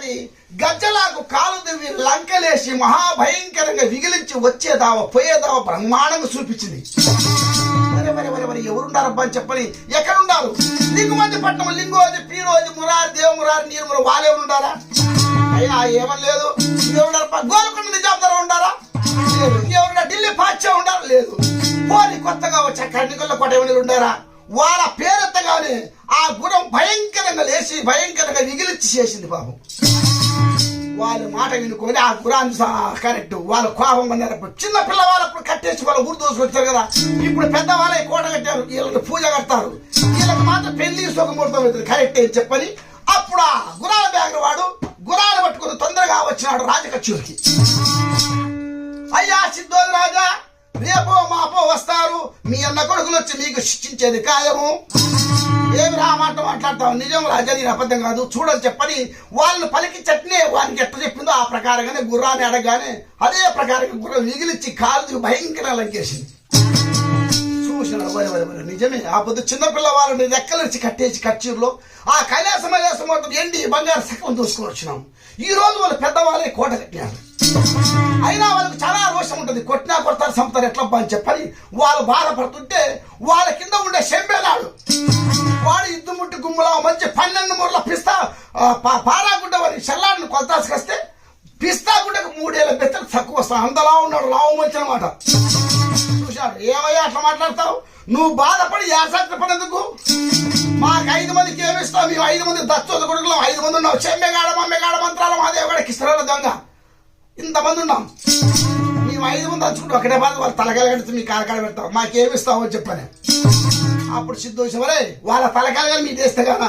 అది గజ్జలాకు కాలు దివ్వి లంకలేసి మహాభయంకరంగా విగిలించి వచ్చేదావ పోయేదావ బ్రహ్మాండంగా చూపించింది. మరి ఎవరుండారబ్బా అని చెప్పని ఎక్కడుండారు? లింగుమంది పట్టణం లింగోజి పీరోజి మురారి దేవమురారి నీరుమురు వాళ్ళే ఉండారా? అయినా ఏమని లేదు. ఎవరున్నారబ్బా? గోల్కొండ నిజాందారా ఉండారా? లేదు. ఎవరున్నా ఢిల్లీ పాచా ఉండారా? లేదు. పోలి కొత్తగా వచ్చే కన్నికల్లో కోట ఏమైనా ఉండారా? వాళ్ళ పేరెత్తగానే ఆ గుణం భయంకరంగా లేచి భయంకరంగా విగిలిచ్చి చేసింది పాపం. వాళ్ళ మాట వినుకొని ఆ గురాన్ని కరెక్ట్ వాళ్ళ కోపం అన్నారు. చిన్న పిల్లవాళ్ళప్పుడు కట్టేసి వాళ్ళ ఊరు దోసుకొచ్చారు కదా. ఇప్పుడు పెద్దవాళ్ళే కోట కట్టారు, వీళ్ళకి పూజ కడతారు, వీళ్ళకి మాత్రం పెళ్లి సుఖముహూర్తం అవుతుంది కరెక్ట్ అని చెప్పని అప్పుడు ఆ గురాల బ్యాగ్ వాడు గురాలు పట్టుకుని తొందరగా వచ్చినాడు రాజకచ్చూరికి. అయ్యా సిద్ధోజు రాజా, రేపో మాపో వస్తారు, మీ అన్న కొడుకులు వచ్చి మీకు శిక్షించేది ఖాయము. ఏమి మాట మాట్లాడతావు? నిజం రాజా, నేను అబద్ధం కాదు చూడని చెప్పని వాళ్ళని పలికి చట్నీ వానికి ఎట్లా చెప్పిందో ఆ ప్రకారంగానే గుర్రాన్ని అడగగానే అదే ప్రకారంగా గుర్రం మిగిలిచ్చి కాలు భయంకరంగా లంకేసింది. చూసినాడు నిజమే. ఆ పొద్దు చిన్నపిల్ల వాళ్ళని రెక్కలిచ్చి కట్టేసి కచ్చీరులో ఆ కైలాసం మొత్తం ఎండి బంగారు సకం దూసుకొని వచ్చినాం. ఈ రోజు వాళ్ళు పెద్దవాళ్ళే కోట కట్టినారు. అయినా వాళ్ళకి చాలా రోషం ఉంటుంది. కొట్టినా కొడతారు చంపుతారు ఎట్లబ్బా అని చెప్పని వాళ్ళు బాధపడుతుంటే వాళ్ళ కింద ఉండే శంబేనాడు వాడు ఇద్దు ముట్టి గుమ్మలా మంచి 12 మూరల పిస్తా పారాగుడ్డ వారి షల్లాడిని కొలతాసుకొస్తే పిస్తా గుడ్డకు 3 ఏళ్ళ బెత్తలు తక్కువ వస్తాను. అందలా ఉన్నాడు లావు మంచి అనమాట. చూశాడు. ఏమయ్యా అట్లా మాట్లాడతావు? నువ్వు బాధపడి యాసక్తి పడేందుకు? మాకు 5 మందికి ఏమిస్తావు? మేము 5 మంది దచ్చోద కొడుకులు 5 మంది ఉన్నావు. చెమ్మెగాడ మమ్మెగాడ మంత్రాల మాదేవగాడ కిస్తరాల దొంగ ఇంతమంది ఉన్నాం. మేము 5 మంది దంచుకుంటాం. ఒకటే బాధ వాళ్ళు తలకాయలు కడితే మీ కాలకాడ పెడతావు, మాకేమిస్తావు అని చెప్పని. అప్పుడు సిద్ధోషి వరే వాళ్ళ తలకాయలు మీ చేస్తే కదా